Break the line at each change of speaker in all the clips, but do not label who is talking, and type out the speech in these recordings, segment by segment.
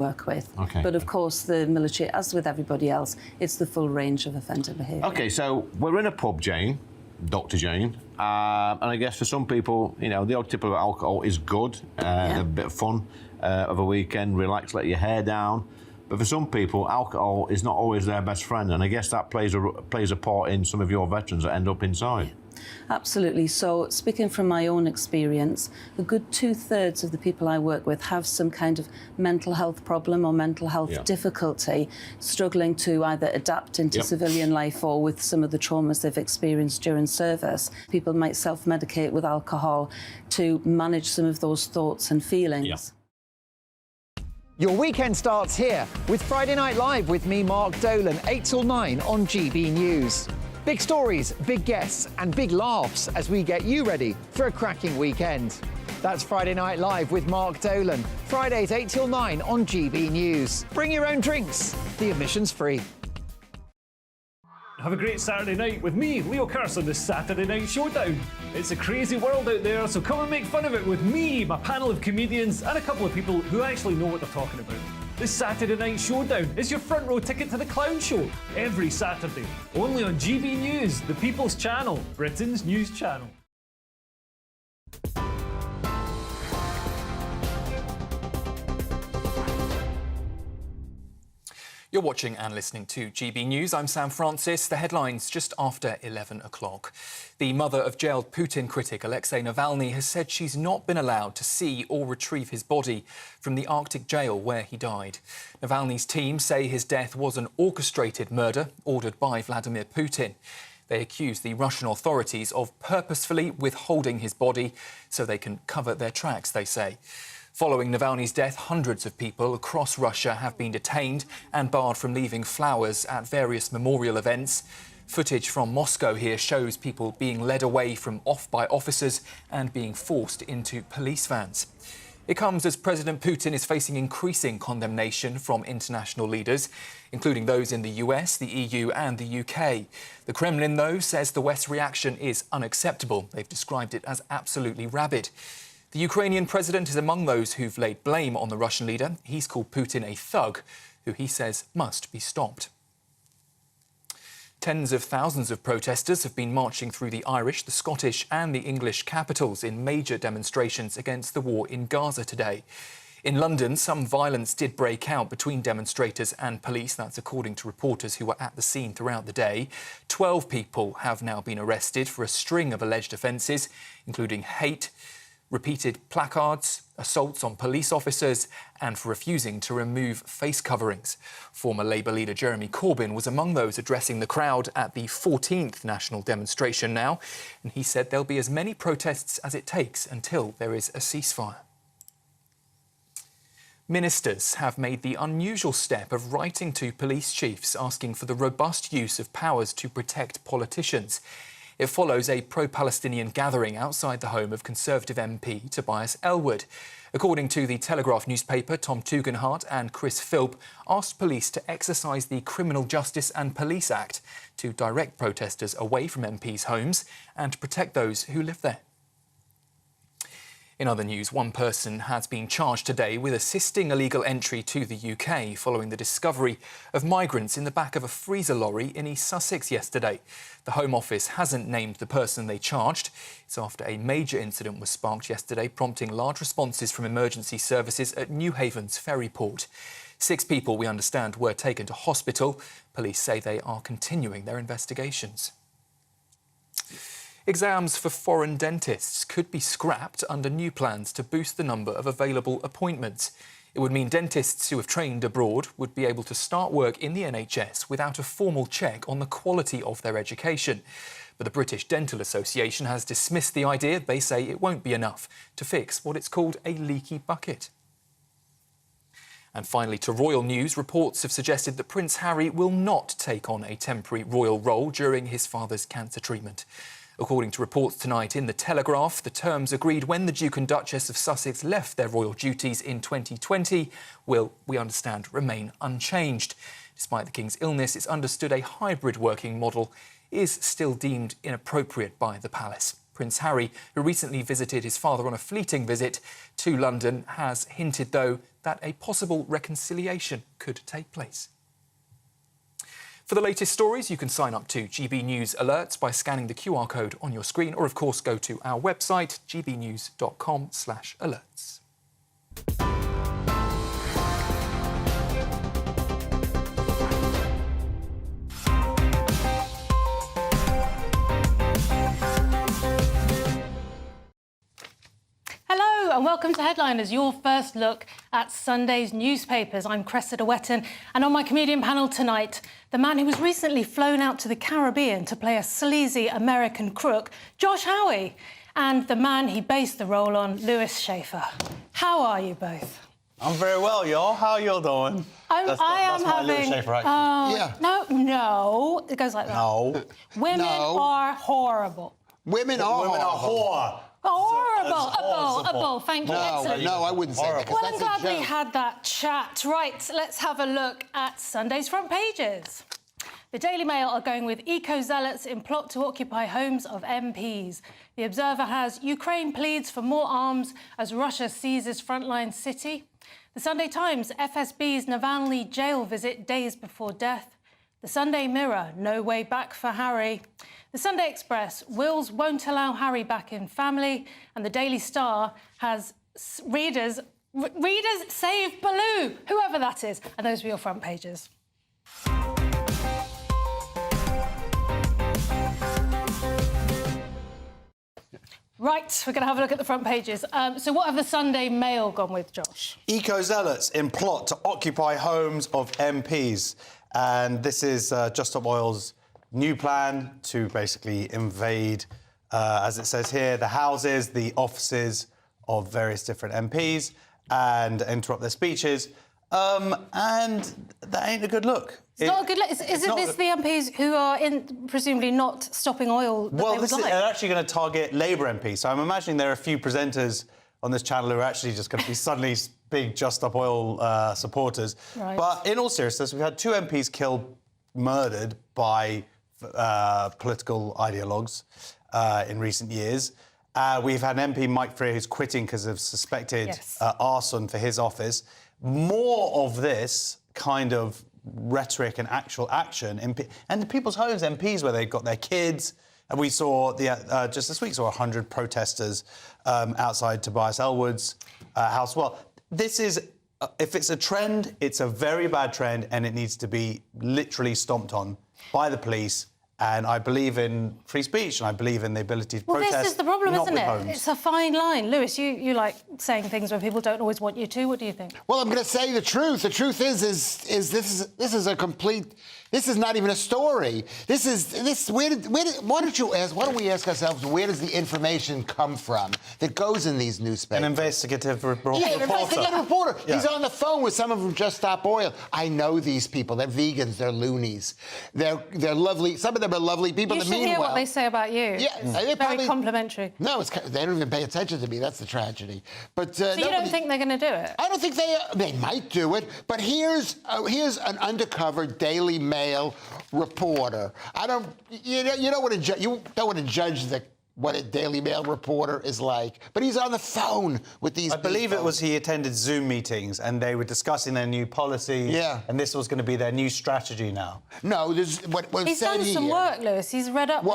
work with.
Okay.
But of course, the military, as with everybody else, it's the full range of offender behaviour.
OK, so we're in a pub, Jane, Dr. Jane, and I guess for some people, you know, the odd tip of alcohol is good, a bit of fun of a weekend, relax, let your hair down. But for some people, alcohol is not always their best friend, and I guess that plays a part in some of your veterans that end up inside.
Yeah. Absolutely. So, speaking from my own experience, a good 2/3 of the people I work with have some kind of mental health problem or mental health difficulty, struggling to either adapt into civilian life or with some of the traumas they've experienced during service. People might self-medicate with alcohol to manage some of those thoughts and feelings.
Your weekend starts here with Friday Night Live with me, Mark Dolan, 8 till 9 on GB News. Big stories, big guests and big laughs as we get you ready for a cracking weekend. That's Friday Night Live with Mark Dolan, Fridays 8 till 9 on GB News. Bring your own drinks, the admission's free.
Have a great Saturday night with me, Leo Curse, on this Saturday Night Showdown. It's a crazy world out there, so come and make fun of it with me, my panel of comedians, and a couple of people who actually know what they're talking about. This Saturday Night Showdown is your front row ticket to the clown show every Saturday, only on GB News, the People's Channel, Britain's news channel.
You're watching and listening to GB News. I'm Sam Francis. The headlines just after 11 o'clock. The mother of jailed Putin critic Alexei Navalny has said she's not been allowed to see or retrieve his body from the Arctic jail where he died. Navalny's team say his death was an orchestrated murder ordered by Vladimir Putin. They accuse the Russian authorities of purposefully withholding his body so they can cover their tracks, they say. Following Navalny's death, hundreds of people across Russia have been detained and barred from leaving flowers at various memorial events. Footage from Moscow here shows people being led away by officers and being forced into police vans. It comes as President Putin is facing increasing condemnation from international leaders, including those in the US, the EU and the UK. The Kremlin, though, says the West's reaction is unacceptable. They've described it as absolutely rabid. The Ukrainian president is among those who've laid blame on the Russian leader. He's called Putin a thug, who he says must be stopped. Tens of thousands of protesters have been marching through the Irish, the Scottish and the English capitals in major demonstrations against the war in Gaza today. In London, some violence did break out between demonstrators and police. That's according to reporters who were at the scene throughout the day. 12 people have now been arrested for a string of alleged offences, including hate, repeated placards, assaults on police officers and for refusing to remove face coverings. Former Labour leader Jeremy Corbyn was among those addressing the crowd at the 14th national demonstration now, and he said there'll be as many protests as it takes until there is a ceasefire. Ministers have made the unusual step of writing to police chiefs asking for the robust use of powers to protect politicians. It follows a pro-Palestinian gathering outside the home of Conservative MP Tobias Ellwood. According to the Telegraph newspaper, Tom Tugendhat and Chris Philp asked police to exercise the Criminal Justice and Police Act to direct protesters away from MPs' homes and to protect those who live there. In other news, one person has been charged today with assisting illegal entry to the UK following the discovery of migrants in the back of a freezer lorry in East Sussex yesterday. The Home Office hasn't named the person they charged. It's after a major incident was sparked yesterday, prompting large responses from emergency services at Newhaven's ferry port. 6 people, we understand, were taken to hospital. Police say they are continuing their investigations. Exams for foreign dentists could be scrapped under new plans to boost the number of available appointments. It would mean dentists who have trained abroad would be able to start work in the NHS without a formal check on the quality of their education. But the British Dental Association has dismissed the idea. They say it won't be enough to fix what it's called a leaky bucket. And finally, to royal news, reports have suggested that Prince Harry will not take on a temporary royal role during his father's cancer treatment. According to reports tonight in The Telegraph, the terms agreed when the Duke and Duchess of Sussex left their royal duties in 2020 will, we understand, remain unchanged. Despite the King's illness, it's understood a hybrid working model is still deemed inappropriate by the palace. Prince Harry, who recently visited his father on a fleeting visit to London, has hinted, though, that a possible reconciliation could take place. For the latest stories, you can sign up to GB News Alerts by scanning the QR code on your screen, or of course go to our website, gbnews.com/alerts.
Hello and welcome to Headliners, your first look at Sunday's newspapers. I'm Cressida Wetton, and on my comedian panel tonight, the man who was recently flown out to the Caribbean to play a sleazy American crook, Josh Howie, and the man he based the role on, Lewis Schaefer. How are you both?
I'm very well, y'all. How are y'all doing?
That's my
Lewis Schaefer accent.
Yeah. No, it goes like that.
No.
Women are horrible.
Women are whore.
A bull. Thank you. Excellent.
No, I wouldn't say that.
Well, I'm glad we had that chat. Right, let's have a look at Sunday's front pages. The Daily Mail are going with eco-zealots in plot to occupy homes of MPs. The Observer has Ukraine pleads for more arms as Russia seizes frontline city. The Sunday Times, FSB's Navalny jail visit days before death. The Sunday Mirror, no way back for Harry. The Sunday Express, Wills won't allow Harry back in family. And the Daily Star has readers save Baloo, whoever that is. And those were your front pages. Right, we're going to have a look at the front pages. So what have the Sunday Mail gone with, Josh?
Eco-zealots in plot to occupy homes of MPs. And this is Just Stop Oil's new plan to basically invade, as it says here, the houses, the offices of various different MPs and interrupt their speeches. And that ain't a good look.
It's not a good look. Isn't this the MPs who are presumably not stopping oil that they would like?
They're actually going to target Labour MPs. So I'm imagining there are a few presenters on this channel who are actually just going to be suddenly big Just Stop Oil supporters. Right. But in all seriousness, we've had 2 MPs murdered by political ideologues in recent years. We've had an MP, Mike Freer, who's quitting because of suspected arson for his office. More of this kind of rhetoric and actual action and people's homes, MPs, where they've got their kids. And we saw just this week 100 protesters outside Tobias Ellwood's house. Well, this is, if it's a trend, it's a very bad trend, and it needs to be literally stomped on by the police. And I believe in free speech, and I believe in the ability to protest.
Well, this is the problem, isn't it?
Homes.
It's a fine line. Lewis, you like saying things when people don't always want you to. What do you think?
Well, I'm going to say the truth. The truth is this is a complete. This is not even a story. Why don't we ask ourselves, where does the information come from that goes in these newspapers?
An investigative reporter.
Yeah, an investigative reporter.
Yeah.
He's on the phone with some of them Just Stop Oil. I know these people. They're vegans. They're loonies. They're lovely. Some of them are lovely people.
You should hear what they say about you.
Yeah,
it's very complimentary.
No, they don't even pay attention to me. That's the tragedy. But
so you don't think they're going to do it?
I don't think they might do it. But here's an undercover Daily Mail reporter. You don't want to judge what a Daily Mail reporter is like, but he's on the phone with these.
I believe it was he attended Zoom meetings and they were discussing their new policy. Yeah. And this was going to be their new strategy now.
No, there's what
he's done some work, Lewis. He's read up.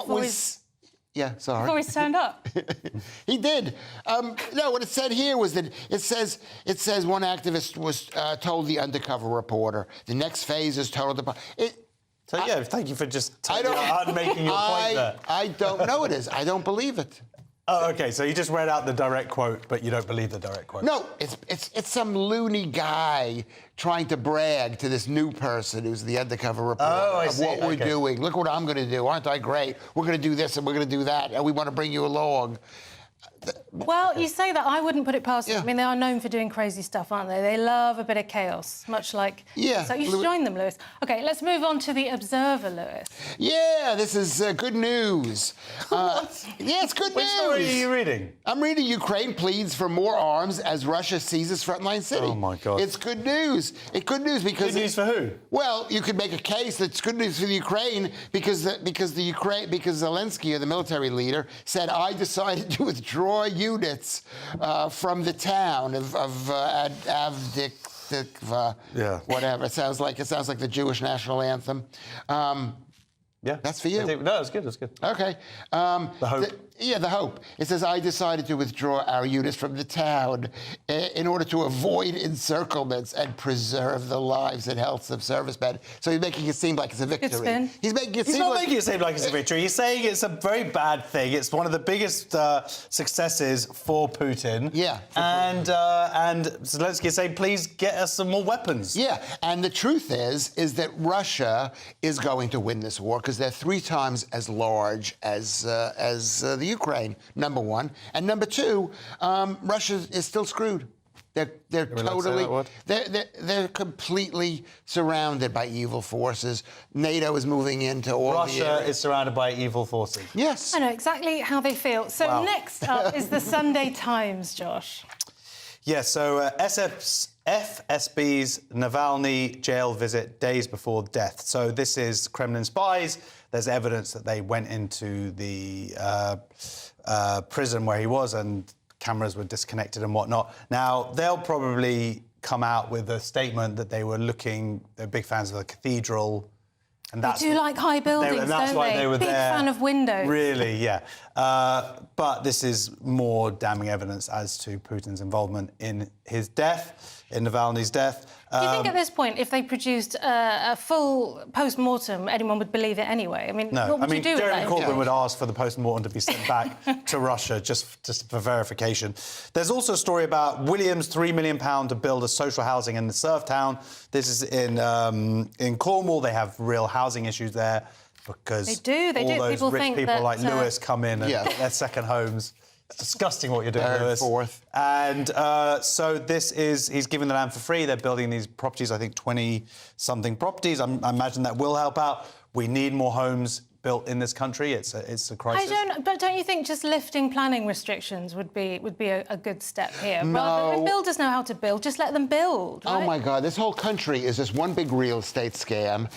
Yeah, sorry.
Before he's turned up.
He did. No, what it said here was that it says one activist was told the undercover reporter. The next phase is told the.
Thank you for just making your point there.
I don't know it is. I don't believe it.
Oh, OK, so you just read out the direct quote, but you don't believe the direct quote.
No, it's some loony guy trying to brag to this new person who's the undercover reporter of what we're doing. Look what I'm going to do. Aren't I great? We're going to do this and we're going to do that, and we want to bring you along.
Well, you say that. I wouldn't put it past them. I mean, they are known for doing crazy stuff, aren't they? They love a bit of chaos, much like...
Yeah.
So you should join them, Lewis. OK, let's move on to The Observer, Lewis.
Yeah, this is good news. Yeah, it's good news.
Which story are you reading?
I'm reading Ukraine pleads for more arms as Russia seizes frontline city.
Oh, my God.
It's good news. It's good news because...
Good news for who?
Well, you could make a case that it's good news for the Ukraine because Zelensky, or the military leader, said, I decided to withdraw withdraw units from the town of whatever. It sounds like the Jewish national anthem.
Yeah,
that's for you.
No, it's good. It's good.
Okay.
The hope.
The hope. It says, I decided to withdraw our units from the town in order to avoid encirclements and preserve the lives and health of servicemen. So he's making it seem like it's a victory.
Good spin.
He's making it
He's
seem
not
like...
making it seem like it's a victory. He's saying it's a very bad thing. It's one of the biggest successes for Putin.
Yeah.
And Zelensky is saying, please get us some more weapons.
Yeah, and the truth is that Russia is going to win this war because they're 3 times as large as the Ukraine, number one. And number two, Russia is still screwed. They're totally... They're completely surrounded by evil forces. NATO is moving into all
Russia is surrounded by evil forces.
Yes.
I know exactly how they feel. So next up is the Sunday Times, Josh.
Yeah, so FSB's Navalny jail visit days before death. So this is Kremlin spies. There's evidence that they went into the prison where he was and cameras were disconnected and whatnot. Now, they'll probably come out with a statement that they're big fans of the cathedral. And
They do like high buildings,
and that's
don't
why
they?
they were
Big
there.
fan of windows.
Really, yeah. But this is more damning evidence as to Putin's involvement in his death, in Navalny's death.
Do you think at this point, if they produced a full post-mortem, anyone would believe it anyway? I mean, what would you do with
Jeremy
that?
Corbyn would ask for the post-mortem to be sent back to Russia just for verification. There's also a story about Williams' £3 million to build a social housing in the surf town. This is in Cornwall. They have real housing issues there because
They do.
all those
People
rich
think
people
that,
like Lewis come in and get their second homes. It's disgusting what you're doing, Lewis.
Fourth.
And so he's giving the land for free. They're building these properties, I think 20-something properties. I imagine that will help out. We need more homes built in this country. It's a crisis.
But don't you think just lifting planning restrictions would be a good step here?
No.
Rather than builders know how to build, just let them build, right?
Oh my God, this whole country is just one big real estate scam.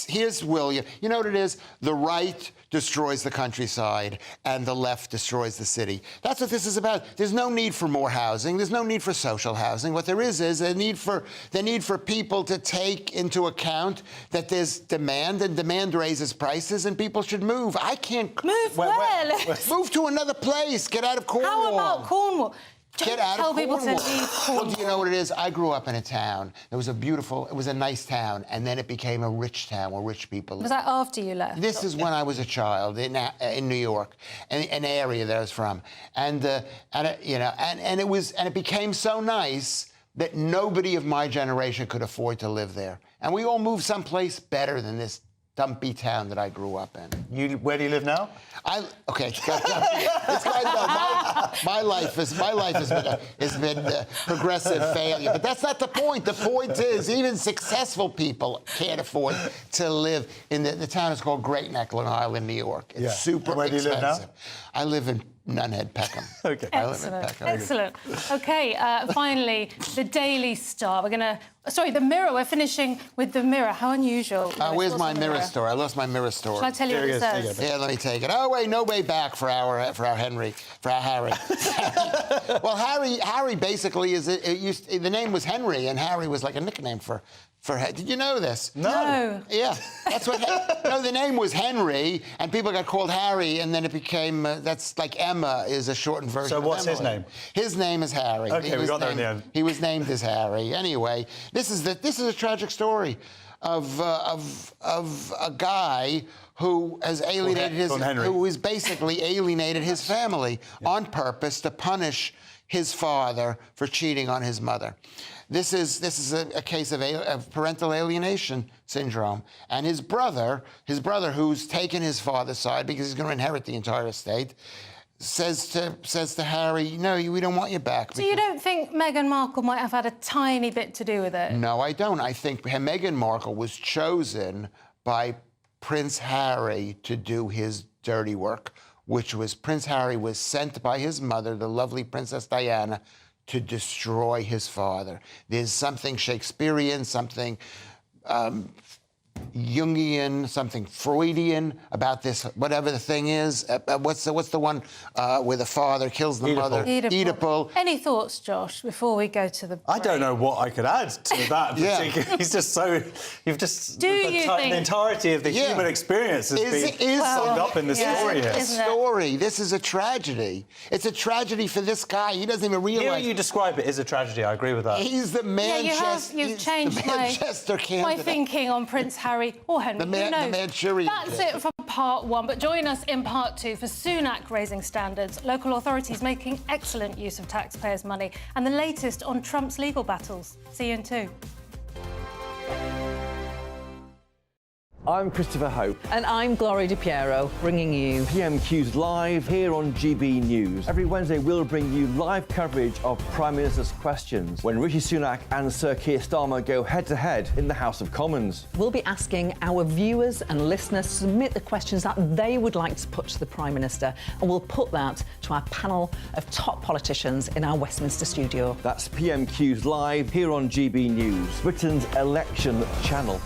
Here's William. You know what it is? The right destroys the countryside and the left destroys the city. That's what this is about. There's no need for more housing. There's no need for social housing. What there is a need for people to take into account that there's demand, and demand raises prices, and people should move. I can't
move where?
Move to another place. Get out of Cornwall.
How about Cornwall?
Get out
Tell
of
people
Cornwall.
to leave Cornwall.
Well, do you know what it is? I grew up in a town. It was a nice town, and then it became a rich town where rich people lived.
Was that after you left?
This is when I was a child in New York, an area that I was from, and it became so nice that nobody of my generation could afford to live there, and we all moved someplace better than this dumpy town that I grew up in.
Where do you live now?
My life has been progressive failure, but that's not the point. The point is, even successful people can't afford to live in the town is called Great Neck, Long Island, New York. It's super
and where do you
expensive.
live now?
I live in Nunhead, Peckham.
Okay.
I live in Peckham.
Excellent. OK, finally, the Daily Star. The Mirror. We're finishing with the Mirror. How unusual.
Where's my mirror store? I lost my mirror store.
Shall I tell you what it says?
Yeah, let me take it. Oh wait, no way back for our Harry. Well, Harry basically the name was Henry, and Harry was like a nickname for. Did you know this?
No.
Yeah, that's what. No, the name was Henry, and people got called Harry, and then it became. That's like Emma is a shortened version.
So
of
what's
Emily.
his name?
His name is Harry.
Okay, we got there in the end.
He was named as Harry. Anyway, this is a tragic story of a guy who has alienated who has basically alienated his family on purpose to punish his father for cheating on his mother. This is a case of parental alienation syndrome. And his brother, who's taken his father's side because he's going to inherit the entire estate, says to Harry, "No, we don't want you back."
So you don't think Meghan Markle might have had a tiny bit to do with it?
No, I don't. I think Meghan Markle was chosen by Prince Harry to do his dirty work, which was Prince Harry was sent by his mother, the lovely Princess Diana, to destroy his father. There's something Shakespearean, something Jungian, something Freudian about this, whatever the thing is. What's the one where the father kills the mother? Oedipal.
Any thoughts, Josh, before we go to the break?
I don't know what I could add to that.
Yeah.
He's just so... You've just...
The
entirety of the human experience has been summed up in the story here.
This is a tragedy. It's a tragedy for this guy. He doesn't even realize...
Hearing you describe it is a tragedy. I agree with that.
He's the Manchester...
You've changed my thinking on Prince Harry or Henry. Who knows?
Manchurian.
That's it for part one, but join us in part two for Sunak raising standards, local authorities making excellent use of taxpayers' money, and the latest on Trump's legal battles. See you in two.
I'm Christopher Hope.
And I'm Gloria Di Piero, bringing you
PMQ's Live here on GB News. Every Wednesday, we'll bring you live coverage of Prime Minister's questions when Rishi Sunak and Sir Keir Starmer go head-to-head in the House of Commons.
We'll be asking our viewers and listeners to submit the questions that they would like to put to the Prime Minister, and we'll put that to our panel of top politicians in our Westminster studio.
That's PMQ's Live here on GB News, Britain's election channel.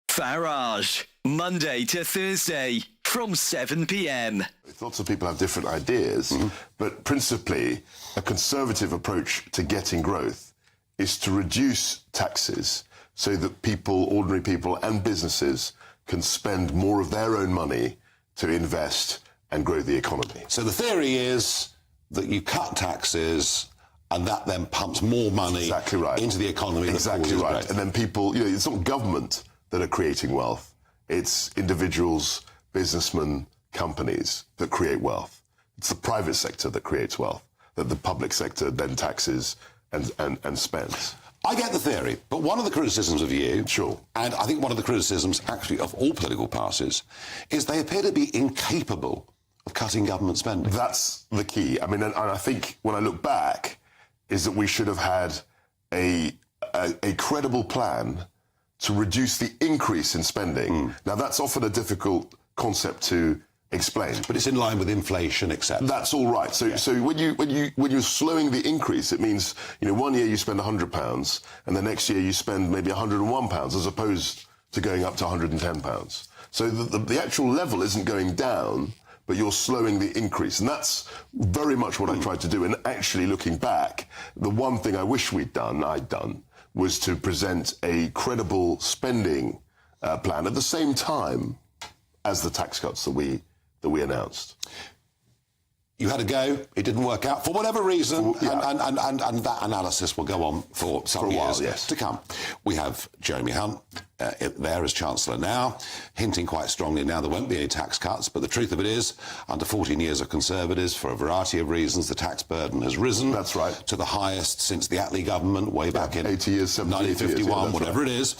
Farage, Monday to Thursday from 7 p.m.
Lots of people have different ideas, but principally a conservative approach to getting growth is to reduce taxes so that people, ordinary people and businesses can spend more of their own money to invest and grow the economy.
So the theory is that you cut taxes and that then pumps more money into the economy.
Exactly right.
Growth.
And then people, it's not government that are creating wealth. It's individuals, businessmen, companies that create wealth. It's the private sector that creates wealth, that the public sector then taxes and spends.
I get the theory, but one of the criticisms of you,
sure,
and I think one of the criticisms actually of all political parties, is they appear to be incapable of cutting government spending.
That's the key. I mean, and I think when I look back, is that we should have had a credible plan to reduce the increase in spending. Now, that's often a difficult concept to explain.
But it's in line with inflation, etc.
That's all right. So when you're slowing the increase, it means, 1 year you spend £100 and the next year you spend maybe £101 as opposed to going up to £110. So the actual level isn't going down, but you're slowing the increase. And that's very much what I tried to do. And actually, looking back, the one thing I wish I'd done, was to present a credible spending plan at the same time as the tax cuts that we announced.
You had a go, it didn't work out for whatever reason, and that analysis will go on for some years to come. We have Jeremy Hunt there as Chancellor now, hinting quite strongly now there won't be any tax cuts, but the truth of it is, under 14 years of Conservatives, for a variety of reasons, the tax burden has risen.
That's right.
To the highest since the Attlee government, way back in
80 years,
1951, whatever it is.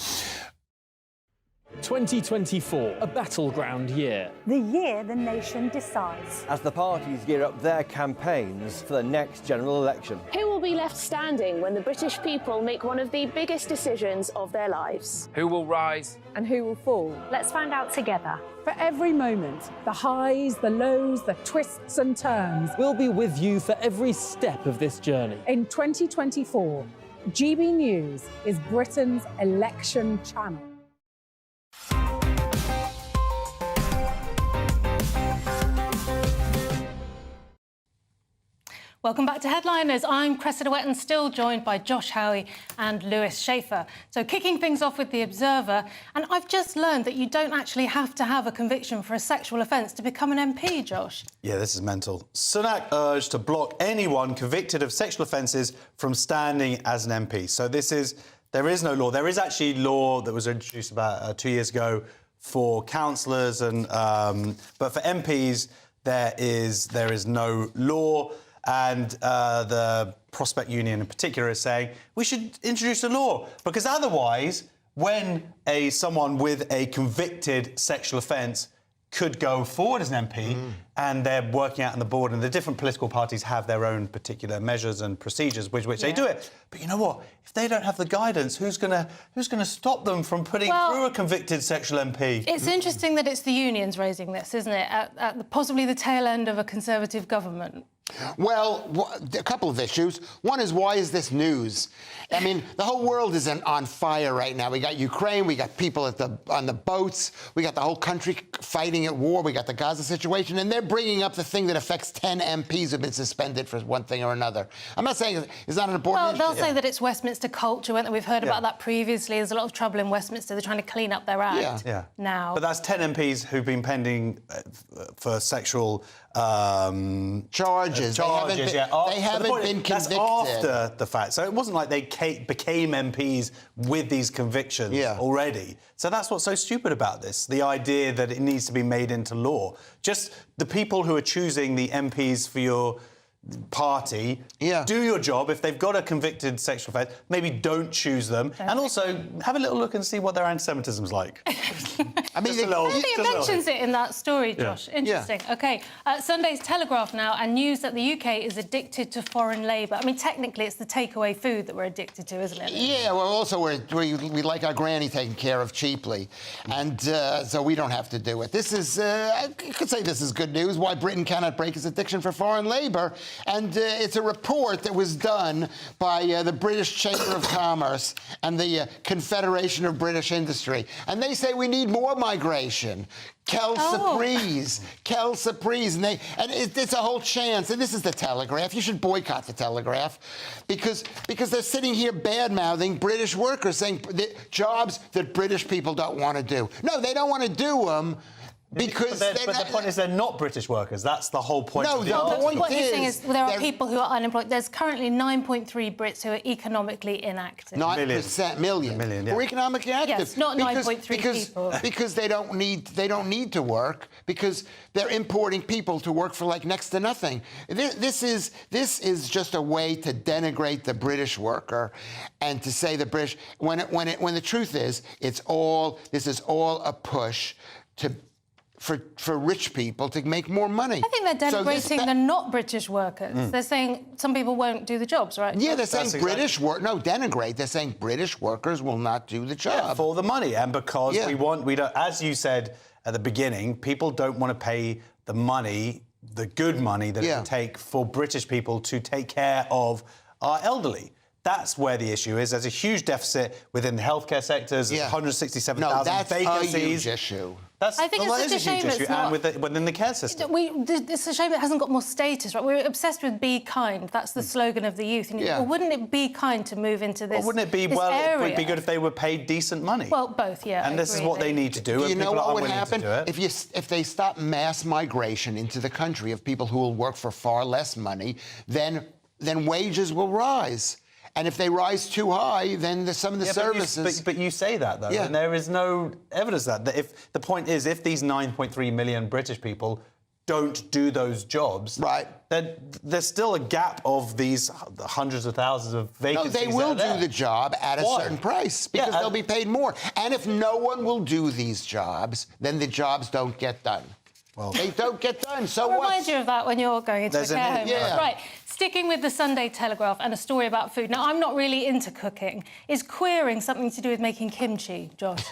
2024, a battleground year.
The year the nation decides.
As the parties gear up their campaigns for the next general election.
Who will be left standing when the British people make one of the biggest decisions of their lives?
Who will rise?
And who will fall? Let's find out together. For every moment, the highs, the lows, the twists and turns.
We'll be with you for every step of this journey.
In 2024, GB News is Britain's election channel.
Welcome back to Headliners. I'm Cressida Wetton, still joined by Josh Howie and Lewis Schaefer. So kicking things off with The Observer, and I've just learned that you don't actually have to have a conviction for a sexual offence to become an MP, Josh.
Yeah, this is mental. Sunak urged to block anyone convicted of sexual offences from standing as an MP. So there is no law. There is actually law that was introduced about 2 years ago for councillors, and but for MPs there is no law. And the Prospect Union in particular is saying we should introduce a law, because otherwise, when someone with a convicted sexual offence could go forward as an MP and they're working out on the board, and the different political parties have their own particular measures and procedures with which they do it. But you know what? If they don't have the guidance, who's gonna stop them from putting through a convicted sexual MP?
It's interesting that it's the unions raising this, isn't it? At possibly the tail end of a Conservative government.
Well, a couple of issues. One is, why is this news? I mean, the whole world is on fire right now. We got Ukraine, we got people on the boats, we got the whole country fighting at war, we got the Gaza situation, and they're bringing up the thing that affects 10 MPs who've been suspended for one thing or another. I'm not saying it's not an important issue.
Well, they'll say that it's Westminster culture, won't they? We've heard about that previously. There's a lot of trouble in Westminster. They're trying to clean up their act now.
But that's 10 MPs who've been pending for sexual
charges. They haven't been convicted.
That's after the fact. So it wasn't like they became MPs with these convictions already. So that's what's so stupid about this, the idea that it needs to be made into law. Just the people who are choosing the MPs for your party, do your job. If they've got a convicted sexual offence, maybe don't choose them. And also have a little look and see what their anti-Semitism's like.
I mean,
I think it mentions it in that story, Josh. Interesting. OK, Sunday's Telegraph now, and news that the UK is addicted to foreign labour. I mean, technically, it's the takeaway food that we're addicted to, isn't it?
Yeah, well, also we like our granny taken care of cheaply, and so we don't have to do it. This is, I could say this is good news, why Britain cannot break its addiction for foreign labour. And it's a report that was done by the British Chamber of Commerce and the Confederation of British Industry. And they say we need more migration. Quelle surprise. And it's a whole chance. And this is the Telegraph. You should boycott the Telegraph because they're sitting here bad-mouthing British workers, saying jobs that British people don't want to do. No, they don't want to do them. Because
but the point is they're not British workers. That's the whole point.
No, the point
what he's saying is there are people who are unemployed. There's currently 9.3 Brits who are economically inactive.
9% million. We're economically active.
Yes, not 9.3 people.
Because they don't need to work, because they're importing people to work for like next to nothing. This is just a way to denigrate the British worker and to say the British when the truth is this is all a push for rich people to make more money.
I think they're denigrating the not British workers. They're saying some people won't do the jobs, right?
Yeah, they're saying denigrate. They're saying British workers will not do the job.
For the money, and because we don't, as you said at the beginning, people don't want to pay the money, the good money that it would take for British people to take care of our elderly. That's where the issue is. There's a huge deficit within the healthcare sectors. 167,000 vacancies.
That's a huge issue.
I think it's such a shame it's not.
And within the care system.
It's a shame it hasn't got more status, right? We're obsessed with be kind. That's the slogan of the youth. And well, wouldn't it be kind to move into this?
Well, wouldn't it be
area?
It would be good if they were paid decent money.
Well, both, yeah.
And this is what they need to do.
Do you know what would happen
if
they stop mass migration into the country of people who will work for far less money? Then wages will rise. And if they rise too high, then some of the services...
But you say that, though, and there is no evidence of that. If the point is, if these 9.3 million British people don't do those jobs, then there's still a gap of these hundreds of thousands of vacancies.
No, they will do the job at a certain price because they'll be paid more. And if no one will do these jobs, then the jobs don't get done. Well, they don't get done, so what?
I'll remind you of that when you're going into a care home. Right, sticking with the Sunday Telegraph and a story about food. Now, I'm not really into cooking. Is queering something to do with making kimchi, Josh?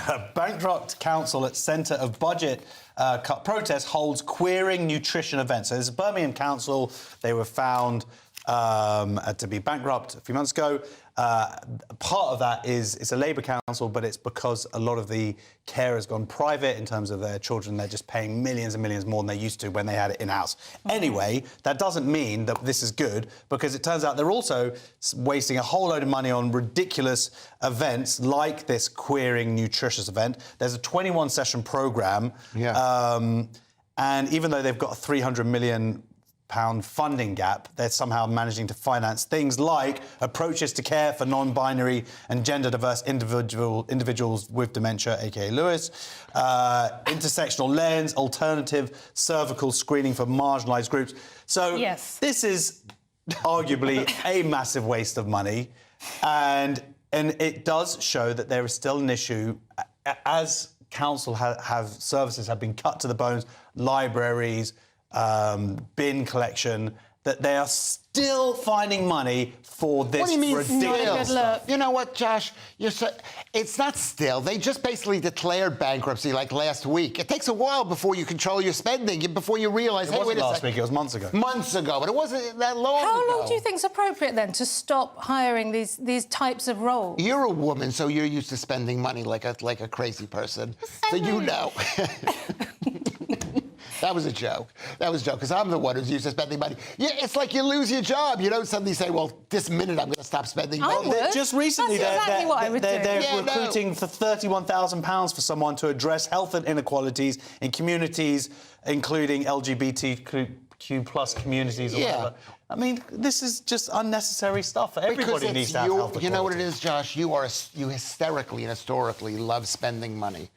A bankrupt council at centre of budget cut protest holds queering nutrition events. So there's a Birmingham council. They were found to be bankrupt a few months ago. Part of that is it's a Labour council, but it's because a lot of the care has gone private in terms of their children. They're just paying millions and millions more than they used to when they had it in-house. Anyway, that doesn't mean that this is good, because it turns out they're also wasting a whole load of money on ridiculous events like this queering nutritious event. There's a 21-session programme, and even though they've got a £300 million funding gap, they're somehow managing to finance things like approaches to care for non-binary and gender-diverse individuals with dementia, aka Lewis, intersectional lens, alternative cervical screening for marginalised groups. So this is arguably a massive waste of money, and it does show that there is still an issue as council services have been cut to the bones, libraries, bin collection, that they are still finding money for this
What do you mean
ridiculous
still?
stuff.
You know what, Josh? It's not still. They just basically declared bankruptcy like last week. It takes a while before you control your spending, before you realize,
It wasn't last week, it was months ago.
Months ago, but it wasn't that long ago.
How long do you think is appropriate then to stop hiring these types of roles?
You're a woman, so you're used to spending money like a crazy person. So you know. That was a joke. That was a joke, because I'm the one who's used to spending money. Yeah, it's like you lose your job. You don't suddenly say, well, this minute I'm going to stop spending money.
Just recently,
That's exactly what I would do.
they're recruiting for £31,000 for someone to address health inequalities in communities, including LGBTQ plus communities or whatever. I mean, this is just unnecessary stuff. Everybody needs to have health equality.
You know what it is, Josh? You hysterically and historically love spending money.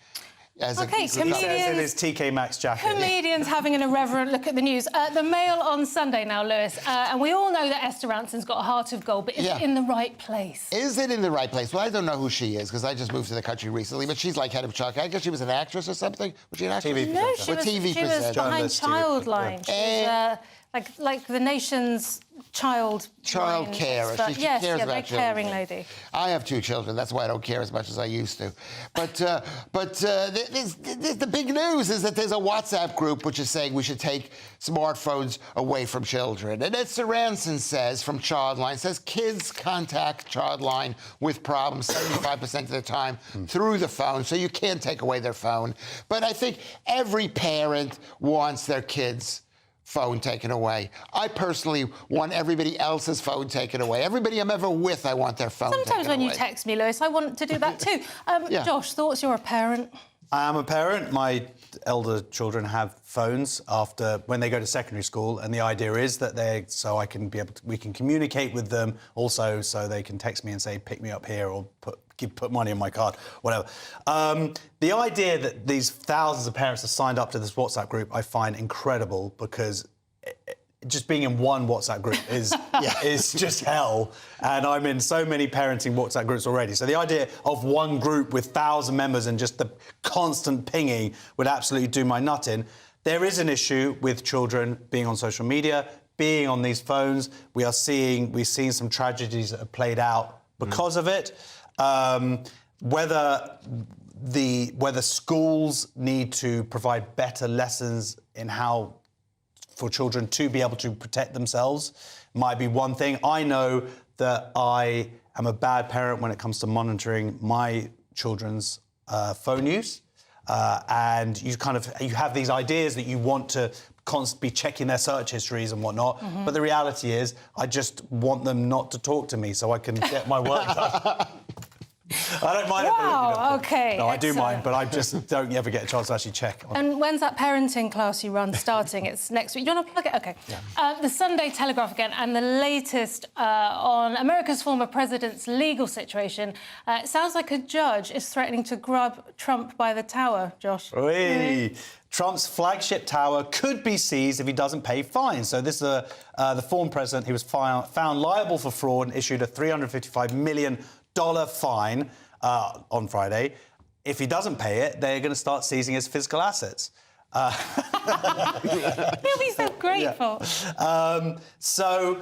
Okay,
comedians. In his TK Maxx jacket.
Comedians having an irreverent look at the news. The Mail on Sunday now, Lewis, and we all know that Esther Ranson's got a heart of gold, but is it in the right place?
Is it in the right place? Well, I don't know who she is, because I just moved to the country recently, but she's like head of Chuck. I guess she was an actress or something. Was she an actress?
TV presenter. She was behind Childline. She was like the nation's child
carer. She
yes,
cares about
very caring lady.
I have 2 children. That's why I don't care as much as I used to. But the big news is that there's a WhatsApp group which is saying we should take smartphones away from children. And Esther Ranson says, from Childline, says kids contact Childline with problems 75% of the time through the phone, so you can't take away their phone. But I think every parent wants their kids' phone taken away. I personally want everybody else's phone taken away. Everybody I'm ever with, I want their phone taken away.
Sometimes when you text me, Lewis, I want to do that too. Josh, thoughts? You're a parent.
I am a parent. My elder children have phones when they go to secondary school, and the idea is that we can communicate with them also, so they can text me and say, pick me up here, or put money in my card, whatever. The idea that these thousands of parents have signed up to this WhatsApp group, I find incredible, because just being in one WhatsApp group is just hell. And I'm in so many parenting WhatsApp groups already. So the idea of one group with 1,000 members and just the constant pinging would absolutely do my nut in. There is an issue with children being on social media, being on these phones. We've seen some tragedies that have played out because of it. Whether schools need to provide better lessons in how for children to be able to protect themselves might be one thing. I know that I am a bad parent when it comes to monitoring my children's phone use, and you have these ideas that you want to constantly be checking their search histories and whatnot. But the reality is, I just want them not to talk to me so I can get my work done. I don't mind.
Wow, OK.
No, I do mind, but I just don't ever get a chance to actually check.
And when's that parenting class you run starting? It's next week. Do you want to plug it? OK. Yeah. The Sunday Telegraph again, and the latest on America's former president's legal situation. It sounds like a judge is threatening to grab Trump by the tower, Josh.
Oui. Trump's flagship tower could be seized if he doesn't pay fines. So this is the former president. He was found liable for fraud and issued a $355 million fine on Friday. If he doesn't pay it, they're going to start seizing his physical assets.
He'll be so grateful.
So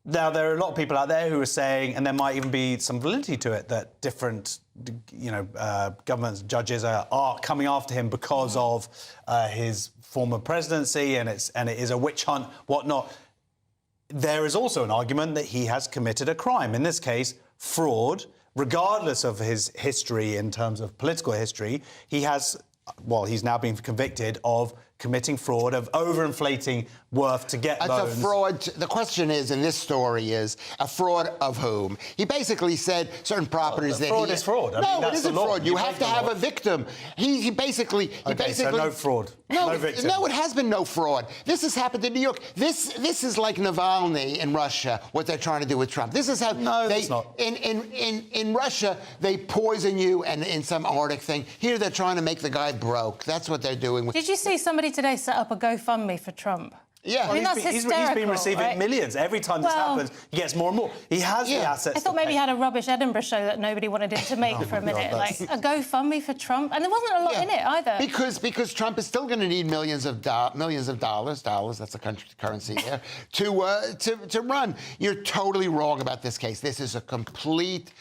now there are a lot of people out there who are saying, and there might even be some validity to it, that different, governments, judges are coming after him because of his former presidency, and it is a witch hunt, whatnot. There is also an argument that he has committed a crime. In this case, fraud. Regardless of his history in terms of political history, he's now been convicted of committing fraud, of overinflating worth to get loans.
It's a fraud. The question is, in this story, is a fraud of whom? He basically said certain properties that
fraud is fraud.
No, it isn't fraud. You have to have a victim. He basically...
so no fraud. No victim.
No, it has been no fraud. This has happened in New York. This is like Navalny in Russia, what they're trying to do with Trump. This is how...
No, it's not.
In Russia, they poison you, and in some Arctic thing. Here, they're trying to make the guy broke. That's what they're doing.
Did you see somebody today set up a GoFundMe for Trump?
Yeah.
I mean, that's
he's been
hysterical,
receiving
right?
millions. Every time this happens, he gets more and more. He has the assets.
I thought maybe he had a rubbish Edinburgh show that nobody wanted him to make for a minute, like a GoFundMe for Trump, and there wasn't a lot in it either.
Because Trump is still going to need millions of dollars. That's the country currency there to run. You're totally wrong about this case. This is a complete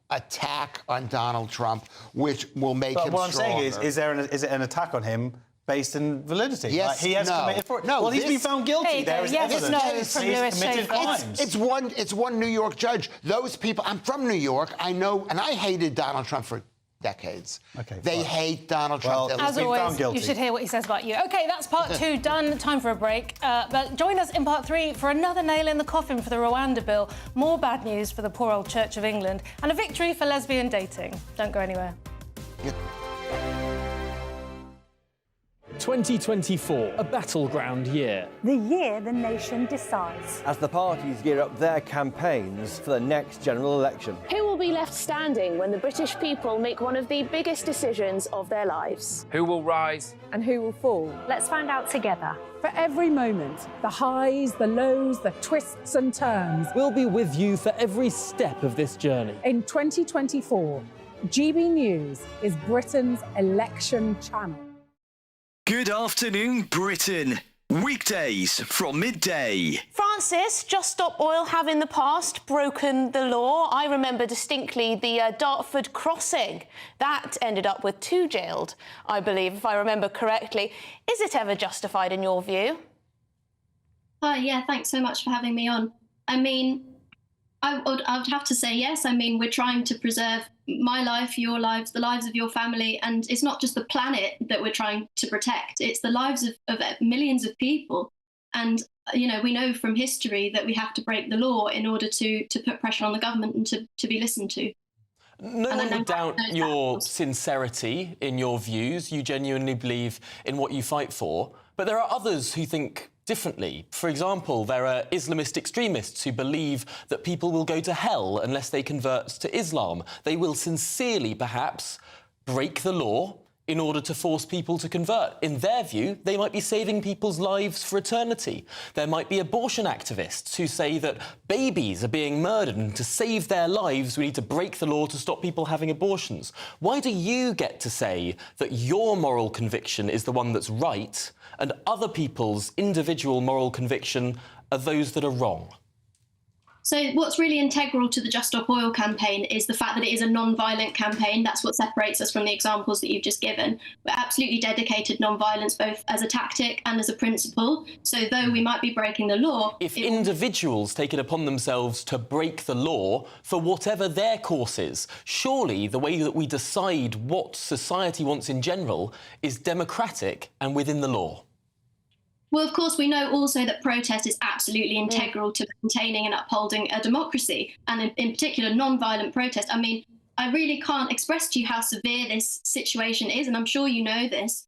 attack on Donald Trump, which will make him
what
stronger.
I'm saying is it an attack on him based in validity?
Yes,
Like, he has committed fraud.
No,
well, he's been found guilty. There is evidence.
from
He's
Lewis
committed
Schaefer.
crimes.
It's one New York judge. Those people. I'm from New York. I know, and I hated Donald Trump for decades.
Okay,
they hate Donald Trump.
Well,
As always, you should hear what he says about you. OK, that's part 2 done. Time for a break. But join us in part 3 for another nail in the coffin for the Rwanda bill, more bad news for the poor old Church of England, and a victory for lesbian dating. Don't go anywhere.
2024, a battleground year.
The year the nation decides.
As the parties gear up their campaigns for the next general election.
Who will be left standing when the British people make one of the biggest decisions of their lives?
Who will rise?
And who will fall?
Let's find out together.
For every moment, the highs, the lows, the twists and turns.
We'll be with you for every step of this journey.
In 2024, GB News is Britain's election channel.
Good afternoon, Britain. Weekdays from midday.
Francis, Just Stop Oil have in the past broken the law. I remember distinctly the Dartford crossing. That ended up with 2 jailed, I believe, if I remember correctly. Is it ever justified in your view?
Yeah, thanks so much for having me on. I mean, I would have to say yes. I mean, we're trying to preserve my life, your lives, the lives of your family, and it's not just the planet that we're trying to protect, it's the lives of millions of people. And, you know, we know from history that we have to break the law in order to put pressure on the government and to be listened to.
No one would doubt your sincerity in your views. You genuinely believe in what you fight for. But there are others who think differently. For example, there are Islamist extremists who believe that people will go to hell unless they convert to Islam. They will sincerely, perhaps, break the law in order to force people to convert. In their view, they might be saving people's lives for eternity. There might be abortion activists who say that babies are being murdered and to save their lives we need to break the law to stop people having abortions. Why do you get to say that your moral conviction is the one that's right and other people's individual moral conviction are those that are wrong?
So what's really integral to the Just Stop Oil campaign is the fact that it is a non-violent campaign. That's what separates us from the examples that you've just given. We're absolutely dedicated non-violence, both as a tactic and as a principle. So though we might be breaking the law...
If individuals take it upon themselves to break the law for whatever their course is, surely the way that we decide what society wants in general is democratic and within the law.
Well, of course, we know also that protest is absolutely integral to maintaining and upholding a democracy, and in particular, non-violent protest. I mean, I really can't express to you how severe this situation is, and I'm sure you know this.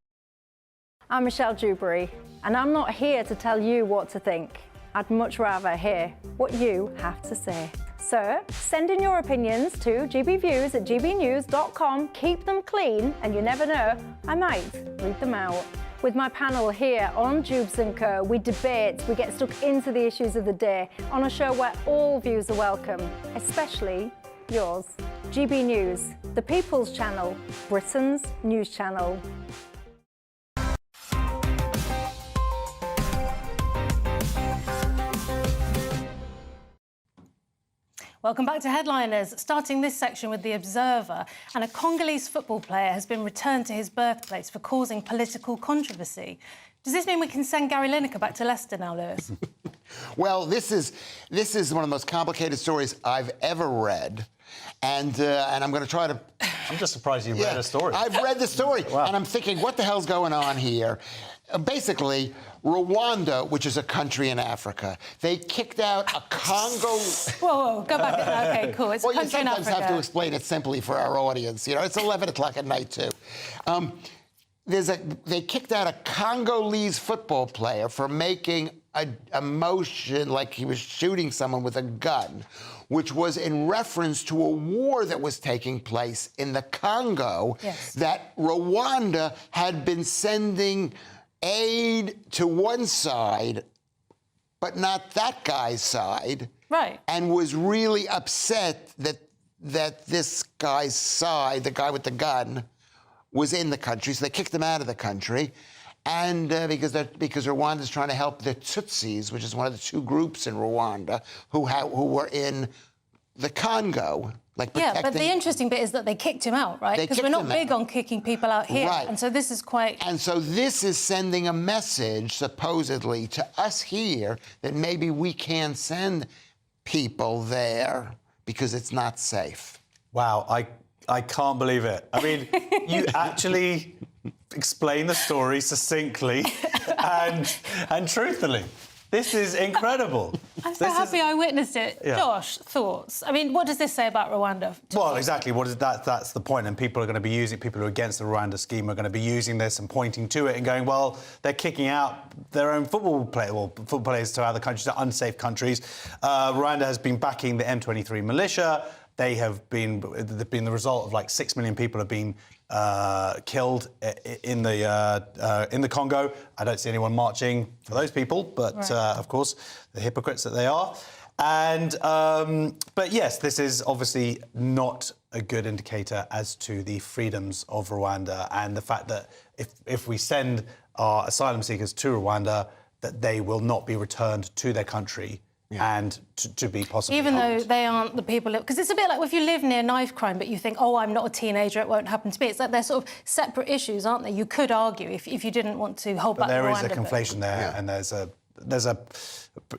I'm Michelle Dewberry, and I'm not here to tell you what to think. I'd much rather hear what you have to say. So, send in your opinions to gbviews@gbnews.com. Keep them clean, and you never know, I might read them out. With my panel here on Jubes & Co, we debate, we get stuck into the issues of the day on a show where all views are welcome, especially yours. GB News, the People's Channel, Britain's news channel.
Welcome back to Headliners. Starting this section with The Observer, and a Congolese football player has been returned to his birthplace for causing political controversy. Does this mean we can send Gary Lineker back to Leicester now, Lewis?
Well, this is one of the most complicated stories I've ever read. And I'm going to try to...
I'm just surprised you read a story.
I've read the story, and I'm thinking, what the hell's going on here? Basically, Rwanda, which is a country in Africa, they kicked out a Congo...
Whoa, go back. OK, cool. It's a country in Africa.
You sometimes have to explain it simply for our audience. You know, it's 11 o'clock at night, too. They kicked out a Congolese football player for making a motion like he was shooting someone with a gun, which was in reference to a war that was taking place in the Congo, that Rwanda had been sending aid to one side but not that guy's side.
Right.
And was really upset that this guy's side, the guy with the gun, was in the country. So they kicked him out of the country. And because Rwanda's trying to help the Tutsis, which is one of the two groups in Rwanda, who were in the Congo.
Yeah, but the interesting bit is that they kicked him out, right? Because we're not big on kicking people out here.
Right.
And so this is quite...
And so this is sending a message, supposedly, to us here that maybe we can't send people there because it's not safe.
Wow, I can't believe it. I mean, you actually explain the story succinctly and truthfully. This is incredible.
I'm so happy I witnessed it. Yeah. Josh, thoughts? I mean, what does this say about Rwanda?
Well, exactly. That's the point. And people are going to be using, people who are against the Rwanda scheme are going to be using this and pointing to it and going, well, they're kicking out their own football players to other countries, to unsafe countries. Rwanda has been backing the M23 militia. They've been the result of like 6 million people have been killed in the Congo. I don't see anyone marching for those people, but right. Of course, the hypocrites that they are. And but yes, this is obviously not a good indicator as to the freedoms of Rwanda and the fact that if we send our asylum seekers to Rwanda, that they will not be returned to their country. Yeah. And to be possibly
even
helped.
though they aren't the people... Because it's a bit like if you live near knife crime, but you think, oh, I'm not a teenager, it won't happen to me. It's like they're sort of separate issues, aren't they? You could argue if you didn't want to hold back
there
Rwanda.
There is a conflation there, and there's a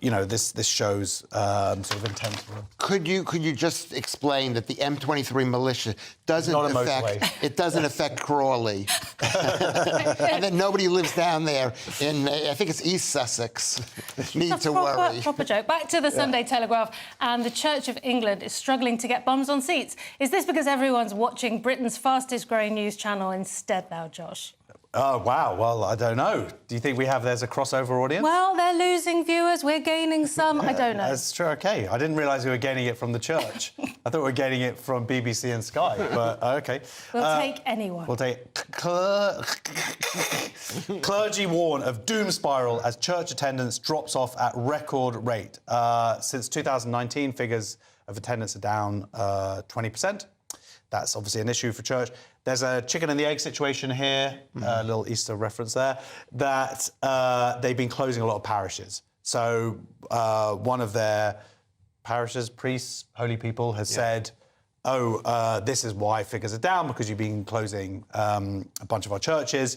you know, this shows sort of intent.
Could you just explain that the M23 militia doesn't affect Crawley, and that nobody lives down there in I think it's East Sussex. Need to worry.
Proper joke. Back to the Sunday Telegraph, and the Church of England is struggling to get bums on seats. Is this because everyone's watching Britain's fastest-growing news channel instead now, Josh?
Oh, wow. Well, I don't know. Do you think there's a crossover audience?
Well, they're losing viewers. We're gaining some. I don't know.
That's true. OK. I didn't realise we were gaining it from the church. I thought we were gaining it from BBC and Sky, but OK.
We'll take anyone.
We'll take... Clergy warn of doom spiral as church attendance drops off at record rate. Since 2019, figures of attendance are down 20%. That's obviously an issue for church. There's a chicken and the egg situation here, a little Easter reference there, that they've been closing a lot of parishes. So one of their parishes, priests, holy people, has said, this is why figures are down, because you've been closing a bunch of our churches.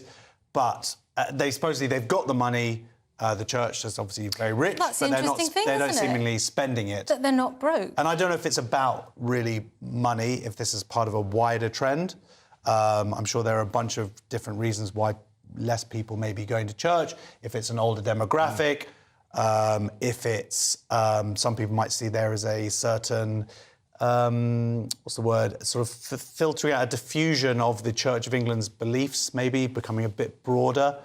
But they've got the money. The church is obviously very rich,
but
they're
not seemingly spending it.
That they're not broke.
And I don't know if it's about really money, if this is part of a wider trend. I'm sure there are a bunch of different reasons why less people may be going to church. If it's an older demographic, if it's some people might see there as a certain sort of filtering out a diffusion of the Church of England's beliefs, maybe becoming a bit broader.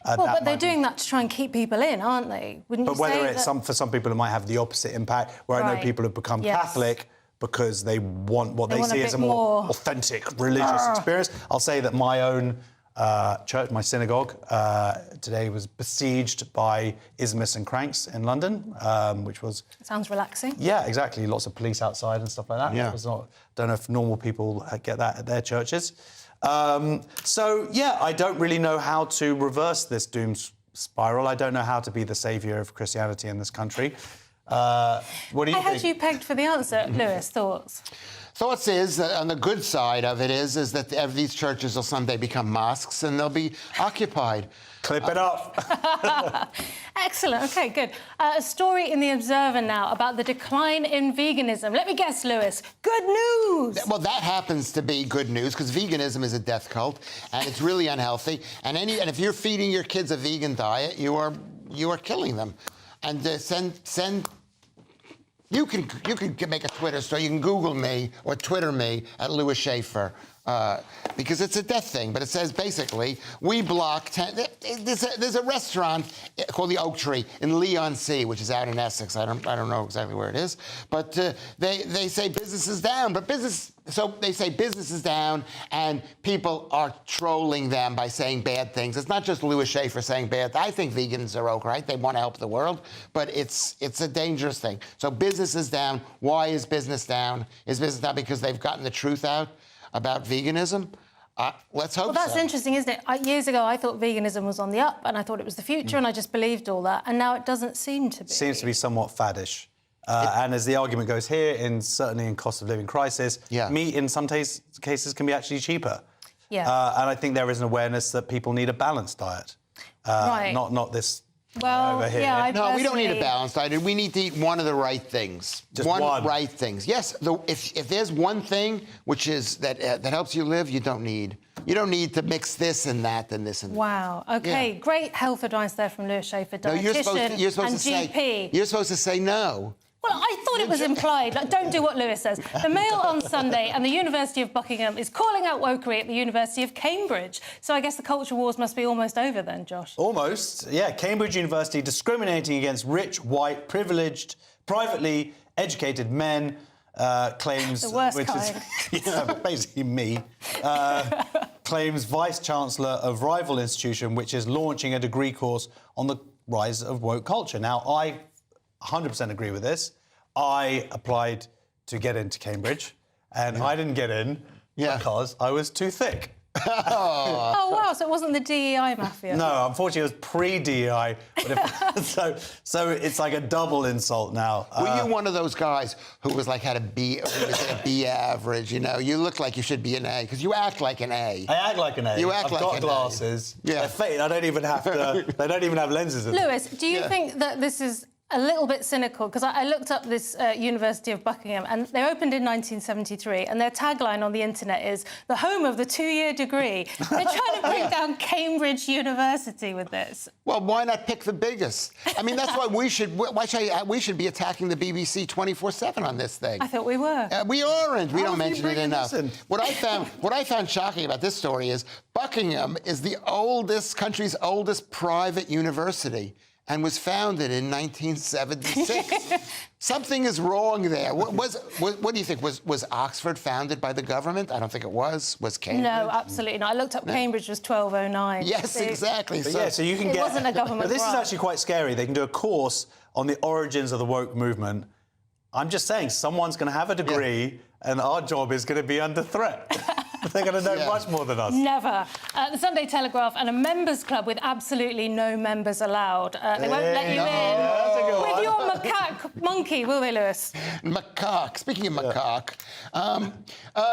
But they're doing that to try and keep people in, aren't they? Wouldn't you say
whether it's for some people, it might have the opposite impact, where I know people have become Catholic because they want what they see as a more authentic religious experience. I'll say that my own church, my synagogue, today was besieged by Islamists and cranks in London, which was...
Sounds relaxing.
Yeah, exactly. Lots of police outside and stuff like that.
Yeah.
Don't know if normal people get that at their churches. I don't really know how to reverse this doom spiral. I don't know how to be the saviour of Christianity in this country. What do you think?
I had you pegged for the answer. Lewis, thoughts?
Thoughts is that on the good side of it is that these churches will someday become mosques and they'll be occupied.
Clip it up.
Excellent. OK, good. A story in The Observer now about the decline in veganism. Let me guess, Lewis. Good news!
Well, that happens to be good news because veganism is a death cult and it's really unhealthy. And if you're feeding your kids a vegan diet, you are killing them. And you can make a Twitter story. You can Google me or Twitter me at Lewis Schaefer. because it's a death thing, but it says basically, we block... There's a restaurant called the Oak Tree in Leigh-on-Sea, which is out in Essex. I don't know exactly where it is, but they say business is down, but so they say business is down, and people are trolling them by saying bad things. It's not just Louis Schaefer saying bad. I think vegans are okay, right? They want to help the world, but it's a dangerous thing. So business is down. Why is business down? Is business down because they've gotten the truth out about veganism? Let's hope so.
Well, that's interesting, isn't it? Years ago, I thought veganism was on the up, and I thought it was the future, and I just believed all that, and now it doesn't seem to be.
Seems to be somewhat faddish. And as the argument goes here, certainly in cost of living crisis, meat in some cases can be actually cheaper.
Yeah.
And I think there is an awareness that people need a balanced diet,
right.
not this
well,
over here.
Yeah,
no, we don't need a balanced diet. We need to eat one of the right things.
Just one
right things. Yes, if there's one thing which is that helps you live, you don't need to mix this and that and this and that.
Wow. Okay, great health advice there from Louis Schaefer, dietitian and GP.
You're supposed to say no.
Well, I thought it was implied. Like, don't do what Lewis says. The Mail on Sunday and the University of Buckingham is calling out wokery at the University of Cambridge. So I guess the culture wars must be almost over then, Josh.
Almost, yeah. Cambridge University discriminating against rich, white, privileged, privately educated men, claims...
The worst kind.
Yeah, basically me. Claims Vice-Chancellor of rival institution, which is launching a degree course on the rise of woke culture. Now, I 100% agree with this. I applied to get into Cambridge, and I didn't get in because I was too thick.
Oh, wow, so it wasn't the DEI mafia?
No, unfortunately, it was pre-DEI. So it's like a double insult now.
Were you one of those guys who was like had a B average? You know, you look like you should be an A because you act like an A.
I act like an A.
You act
I've
like
got
an
glasses.
A. Yeah.
They're fake. I don't even have to. They don't even have lenses.
Lewis, do you think that this is a little bit cynical? Because I looked up this University of Buckingham, and they opened in 1973, and their tagline on the internet is "the home of the two-year degree." They're trying to bring down Cambridge University with this.
Well, why not pick the biggest? I mean, that's why we should. We should be attacking the BBC 24/7 on this thing.
I thought we were.
We aren't. We don't mention it enough. What I found shocking about this story is Buckingham is the country's oldest private university, and was founded in 1976. Something is wrong there. What do you think? Was Oxford founded by the government? I don't think it was. Was Cambridge?
No, absolutely not. I looked up Cambridge was 1209.
Yes, exactly.
So you can
it wasn't a government
But this
grant.
is actually quite scary. They can do a course on the origins of the woke movement. I'm just saying, someone's going to have a degree, and our job is going to be under threat. They're going to know much more than us.
Never. The Sunday Telegraph and a members' club with absolutely no members allowed. They won't let you in with your macaque monkey, will they, Lewis?
Macaque. Speaking of macaque,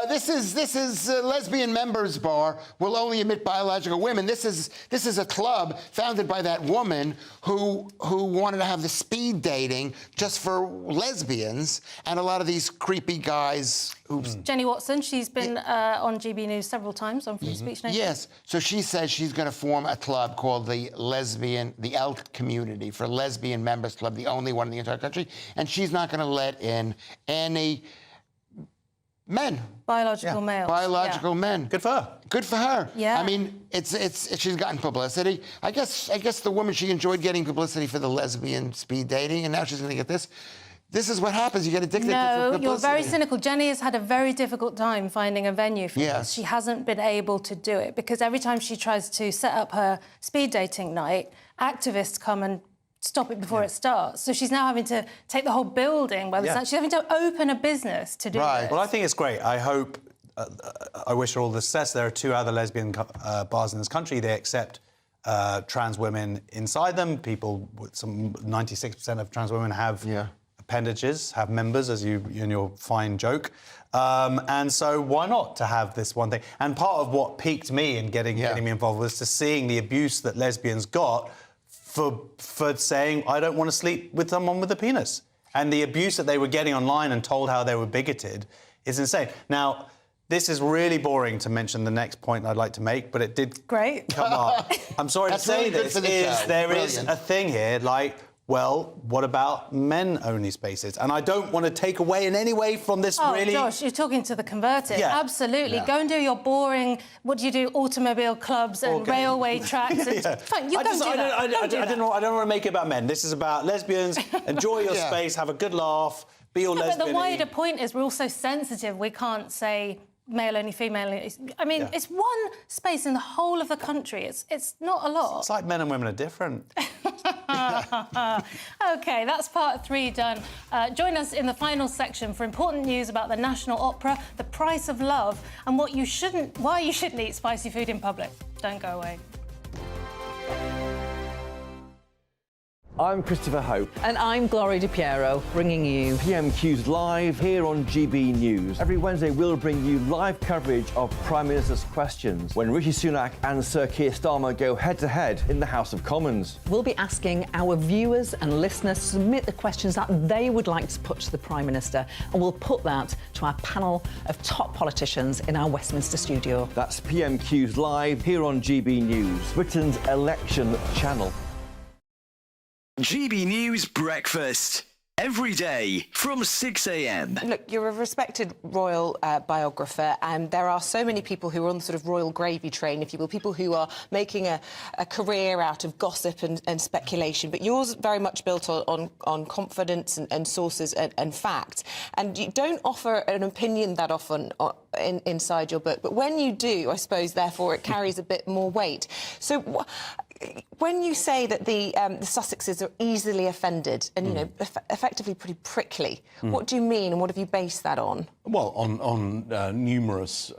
this is lesbian members bar will only admit biological women. This is a club founded by that woman who wanted to have the speed dating just for lesbians, and a lot of these creepy guys.
Jenny Watson, she's been on GBNews several times on Free Speech Nation.
Yes, so she says she's going to form a club called the ELK community for lesbian members club, the only one in the entire country, and she's not going to let in any men.
Biological males.
Biological men.
Good for her.
Good for her.
Yeah.
I mean, she's gotten publicity. I guess the woman, she enjoyed getting publicity for the lesbian speed dating, and now she's going to get this. This is what happens. You get addicted to publicity.
No, you're very cynical. Jenny has had a very difficult time finding a venue for this. She hasn't been able to do it because every time she tries to set up her speed dating night, activists come and stop it before it starts. So she's now having to take the whole building by the time. She's having to open a business to do this.
Well, I think it's great. I hope... I wish her all the success. There are 2 other lesbian bars in this country. They accept trans women inside them. People, 96% of trans women have... appendages, have members, as you in your fine joke. And so why not to have this one thing? And part of what piqued me in getting me involved was to seeing the abuse that lesbians got for saying, I don't want to sleep with someone with a penis. And the abuse that they were getting online and told how they were bigoted is insane. Now, this is really boring to mention the next point I'd like to make, but it did come up. I'm sorry to say this, there is a thing here, like, well, what about men-only spaces? And I don't want to take away in any way from this really...
Oh, Josh, you're talking to the converted.
Yeah.
Absolutely.
Yeah.
Go and do your boring, what do you do, automobile clubs and railway tracks. Fine, you don't do that.
I don't want to make it about men. This is about lesbians. Enjoy your space, have a good laugh, be all lesbian.
But the wider point is we're all so sensitive, we can't say male only, female only. I mean, it's one space in the whole of the country. It's not a lot.
It's like men and women are different.
OK, that's part 3 done. Join us in the final section for important news about the National Opera, the price of love, and why you shouldn't eat spicy food in public. Don't go away.
I'm Christopher Hope.
And I'm Gloria Di Piero, bringing you
PMQ's live here on GB News. Every Wednesday, we'll bring you live coverage of Prime Minister's questions when Rishi Sunak and Sir Keir Starmer go head-to-head in the House of Commons.
We'll be asking our viewers and listeners to submit the questions that they would like to put to the Prime Minister, and we'll put that to our panel of top politicians in our Westminster studio.
That's PMQ's live here on GB News, Britain's election channel.
GB News Breakfast. Every day from 6 a.m.
Look, you're a respected royal biographer, and there are so many people who are on the sort of royal gravy train, if you will, people who are making a career out of gossip and speculation. But yours very much built on confidence and sources and facts. And you don't offer an opinion that often inside your book. But when you do, I suppose, therefore, it carries a bit more weight. So when you say that the Sussexes are easily offended and, you know, effectively pretty prickly, what do you mean and what have you based that on?
Well, on numerous...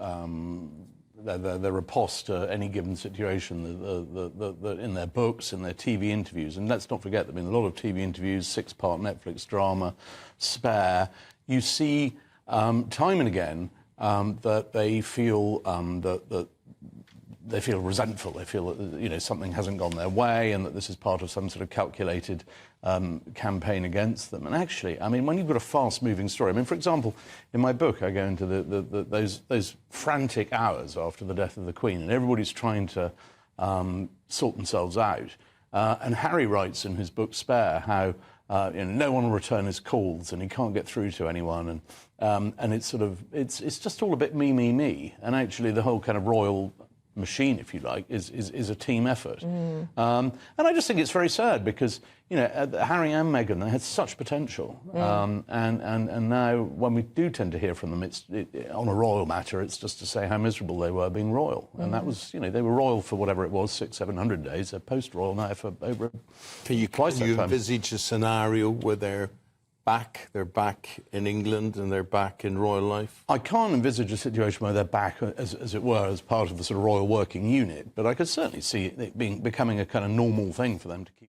their riposte to any given situation in their books, in their TV interviews. And let's not forget, there have been a lot of TV interviews, 6-part Netflix drama, Spare. You see time and again that they feel that they feel resentful. They feel that, you know, something hasn't gone their way and that this is part of some sort of calculated campaign against them. And actually, I mean, when you've got a fast-moving story, I mean, for example, in my book, I go into those frantic hours after the death of the Queen, and everybody's trying to sort themselves out. And Harry writes in his book Spare how you know, no one will return his calls and he can't get through to anyone, and it's sort of it's just all a bit me. And actually, the whole kind of royal machine, if you like, is a team effort. And I just think it's very sad because, you know, Harry and Meghan, they had such potential. And now when we do tend to hear from them, on a royal matter, it's just to say how miserable they were being royal. And that was, you know, they were royal for whatever it was, 600-700 days. They're post-royal now for over
Can you envisage a scenario where they're back in England and they're back in royal life?
I can't envisage a situation where they're back, as it were, as part of the sort of royal working unit, but I could certainly see it becoming a kind of normal thing for them to keep.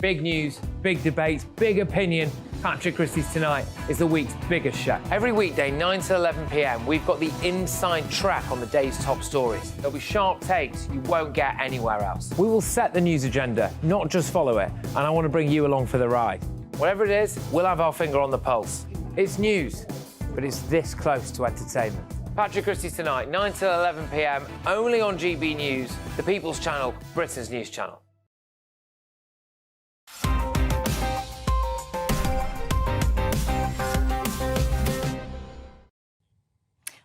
Big news, big debates, big opinion. Patrick Christie's Tonight is the week's biggest show. Every weekday, 9 to 11 p.m, we've got the inside track on the day's top stories. There'll be sharp takes you won't get anywhere else. We will set the news agenda, not just follow it, and I want to bring you along for the ride. Whatever it is, we'll have our finger on the pulse. It's news, but it's this close to entertainment. Patrick Christie's Tonight, 9 till 11 p.m, only on GB News, the People's Channel, Britain's news channel.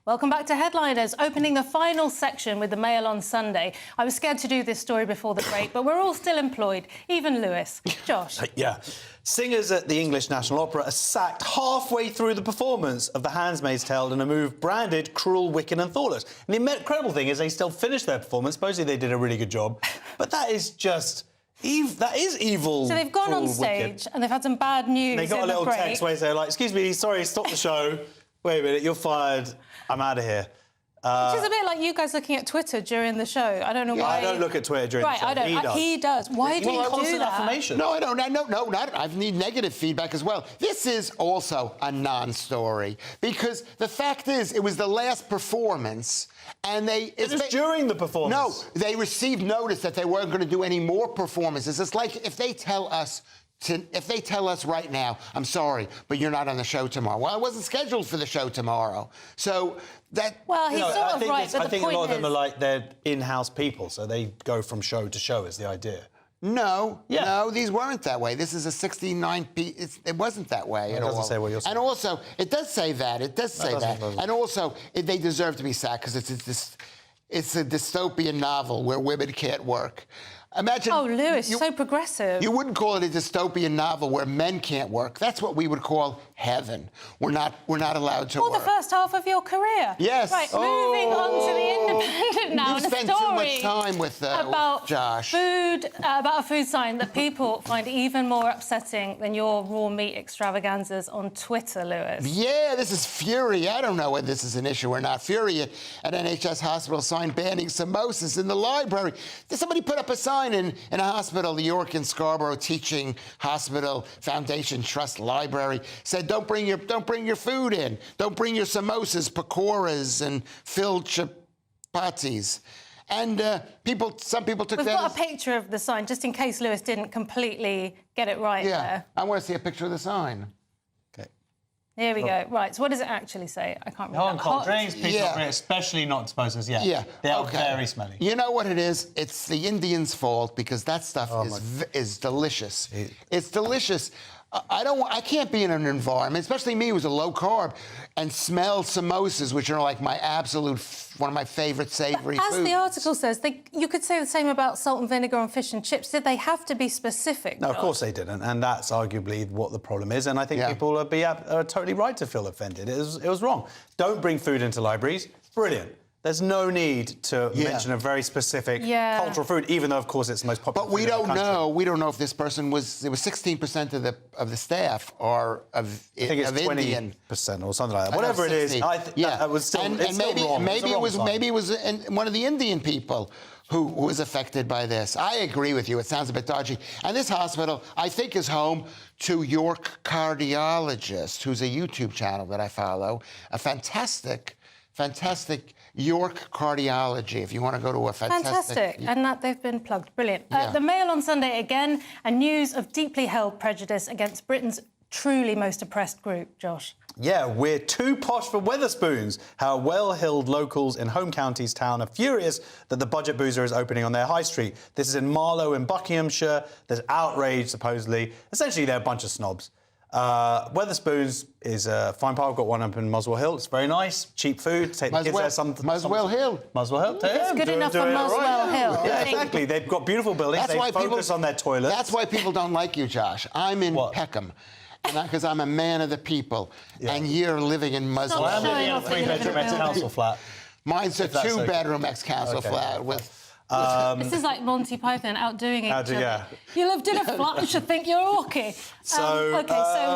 Welcome back to Headliners, opening the final section with the Mail on Sunday. I was scared to do this story before the break, but we're all still employed, even Lewis. Josh.
Yeah. Singers at the English National Opera are sacked halfway through the performance of The Handmaid's Tale in a move branded cruel, wicked and thoughtless. And the incredible thing is they still finished their performance. Supposedly they did a really good job. But that is just... that is evil.
So they've gone on stage and they've had some bad news.
They got a little text where they're like, excuse me, sorry, stop the show. Wait a minute, you're fired. I'm out of here.
Which is a bit like you guys looking at Twitter during the show. I don't know why.
I don't look at Twitter during the show.
I don't. He does. Why do you do that?
No, I don't. No, I need negative feedback as well. This is also a non-story because the fact is, it was the last performance, and
It was during the performance.
No, they received notice that they weren't going to do any more performances. It's like if they tell us right now, I'm sorry, but you're not on the show tomorrow. Well, I wasn't scheduled for the show tomorrow. So that...
Well, he's sort of right, but
I think a lot of them are like, they're in-house people, so they go from show to show is the idea.
No, these weren't that way. This is a 69p. It wasn't that way at all.
It doesn't say what you're saying.
And also, it does say that. It does say that. And also, they deserve to be sacked because it's a dystopian novel where women can't work. Imagine.
Oh, Lewis, so progressive.
You wouldn't call it a dystopian novel where men can't work. That's what we would call heaven. We're not allowed to work.
The first half of your career.
Yes.
Right, moving on to The Independent now.
You've
and a
spent too
story
much time with Josh.
Food, about a food sign that people find even more upsetting than your raw meat extravaganzas on Twitter, Lewis.
Yeah, this is Fury. I don't know whether this is an issue or not. Fury at NHS hospital sign banning samosas in the library. Did somebody put up a sign in a hospital, the York and Scarborough Teaching Hospital Foundation Trust Library, said don't bring your food in. Don't bring your samosas, pakoras, and filled chapatis. And some people took
We've
that.
got a picture of the sign, just in case Lewis didn't completely get it right there.
I want to see a picture of the sign.
Here we go. Right, so what does it actually say? I can't remember.
Hot drinks, please not bring, especially not disposals. Yeah. They are very smelly.
You know what it is? It's the Indians' fault because that stuff is delicious. It's delicious. I can't be in an environment, especially me who's a low carb, and smell samosas, which are like my absolute one of my favorite savory foods.
As the article says, you could say the same about salt and vinegar on fish and chips. Did they have to be specific?
No, of course they didn't, and that's arguably what the problem is. And I think people are totally right to feel offended. It was wrong. Don't bring food into libraries. Brilliant. There's no need to mention a very specific cultural food, even though, of course, it's the most popular.
But we don't know. We don't know if this person was. There was 16% of the staff are of
I think it's
Indian
20% or something like that. Whatever it is, that was still.
And
it's
maybe
still wrong.
maybe it was one of the Indian people who was affected by this. I agree with you. It sounds a bit dodgy. And this hospital, I think, is home to York Cardiologist, who's a YouTube channel that I follow. A fantastic York Cardiology, if you want to go to a
fantastic. And that they've been plugged. Brilliant. The Mail on Sunday again, and news of deeply held prejudice against Britain's truly most oppressed group. Josh.
Yeah, we're too posh for Wetherspoons. How well-heeled locals in home counties town are furious that the budget boozer is opening on their high street. This is in Marlow in Buckinghamshire. There's outrage, supposedly. Essentially, they're a bunch of snobs. Wetherspoons is a fine pub. I've got one up in Muswell Hill. It's very nice, cheap food. Take the kids there.
Muswell Hill.
Muswell Hill.
It's good enough for Muswell Hill.
Yeah, exactly. They've got beautiful buildings. They focus on their toilets.
That's why people don't like you, Josh. I'm in Peckham. Because I'm a man of the people, and you're living in Muswell.
I'm living in a three-bedroom ex-council flat.
Mine's a two-bedroom ex-council flat with.
This is like Monty Python outdoing each other. You lived in a flat, you should think you're orky. So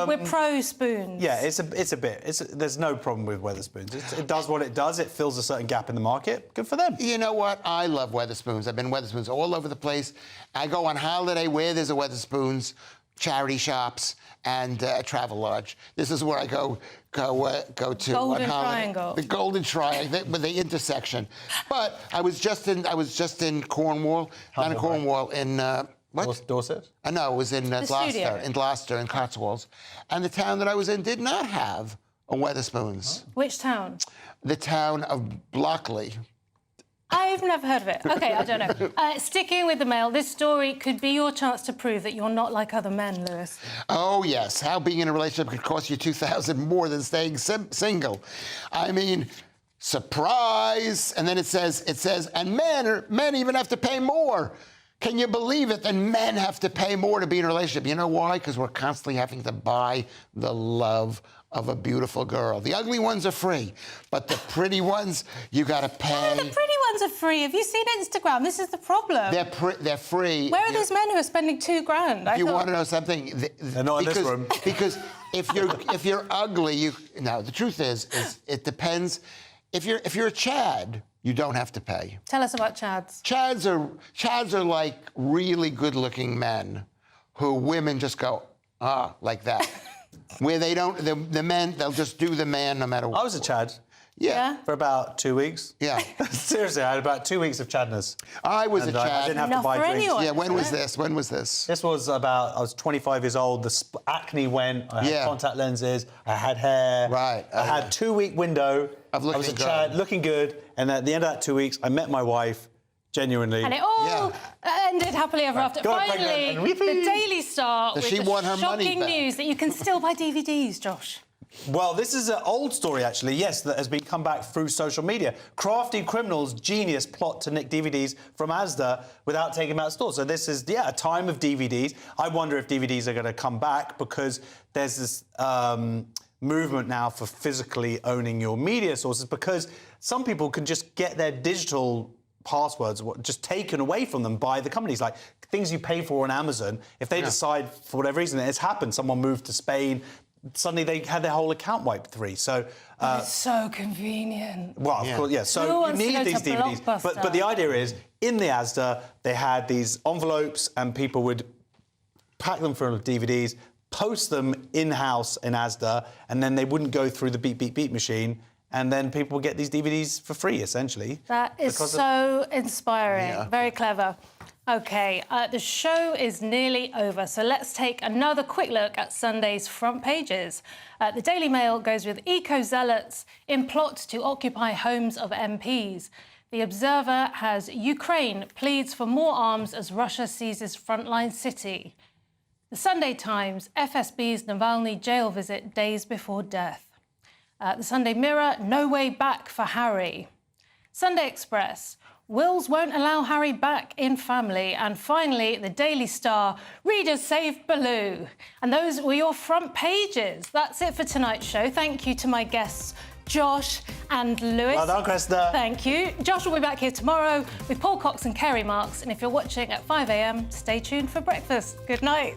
we're pro spoons.
Yeah, it's a bit. There's no problem with Wetherspoons. It does what it does. It fills a certain gap in the market. Good for them.
You know what? I love Wetherspoons. I've been Wetherspoons all over the place. I go on holiday where there's a Wetherspoons, charity shops, and a travel lodge. This is where I go to
Golden Triangle.
The Golden Triangle with the intersection. But I was just in Cornwall, down in Cornwall in what?
Dorset?
No, it was in Gloucester, in Cotswolds, and the town that I was in did not have a Wetherspoons.
Which town?
The town of Blockley.
I've never heard of it. OK, I don't know. Sticking with the Mail, this story could be your chance to prove that you're not like other men, Lewis.
Oh, yes. How being in a relationship could cost you $2,000 more than staying single. I mean, surprise. And then it says, and men even have to pay more. Can you believe it? Then men have to pay more to be in a relationship. You know why? Because we're constantly having to buy the love of a beautiful girl. The ugly ones are free, but the pretty ones, you got to pay.
No, the pretty ones are free. Have you seen Instagram? This is the problem.
They're free.
Where are those men who are spending $2,000?
You want to know something?
They're not in this room.
Because if you're ugly, the truth is it depends. If you're a Chad, you don't have to pay.
Tell us about Chads.
Chads are like really good-looking men who women just go, like that. Where they don't, the men, they'll just do the man no matter what.
I was a Chad.
Yeah.
For about 2 weeks.
Yeah.
Seriously, I had about 2 weeks of Chadness.
I was a Chad.
I didn't have to buy drinks.
Yeah, when was this?
This was I was 25 years old. The acne went. I had contact lenses. I had hair.
Right.
I had a 2 week window.
Of looking
I was a Chad, looking good. And at the end of that 2 weeks, I met my wife. Genuinely.
And it all ended happily ever after. Finally, the Daily Star with
she won her money
shocking
back.
news that you can still buy DVDs, Josh.
Well, this is an old story, actually, yes, that has been come back through social media. Crafty criminals, genius plot to nick DVDs from Asda without taking them out of store. So this is, a time of DVDs. I wonder if DVDs are going to come back because there's this movement now for physically owning your media sources, because some people can just get their digital passwords just taken away from them by the companies, like things you pay for on Amazon. If they decide, for whatever reason, it's happened, someone moved to Spain, suddenly they had their whole account wiped free. So
it's so convenient.
Well, of course, yeah. So you need these DVDs. But the idea is, in the Asda, they had these envelopes, and people would pack them full of DVDs, post them in-house in Asda, and then they wouldn't go through the beep, beep, beep machine. And then people would get these DVDs for free, essentially.
That is so inspiring. Very clever. OK, the show is nearly over, so let's take another quick look at Sunday's front pages. The Daily Mail goes with eco-zealots in plot to occupy homes of MPs. The Observer has Ukraine pleads for more arms as Russia seizes frontline city. The Sunday Times, FSB's Navalny jail visit days before death. The Sunday Mirror, no way back for Harry. Sunday Express, wills won't allow Harry back in family. And finally, the Daily Star, readers save Baloo. And those were your front pages. That's it for tonight's show. Thank you to my guests, Josh and Lewis.
Well done, Krista.
Thank you. Josh will be back here tomorrow with Paul Cox and Kerry Marks. And if you're watching at 5 a.m, stay tuned for breakfast. Good night.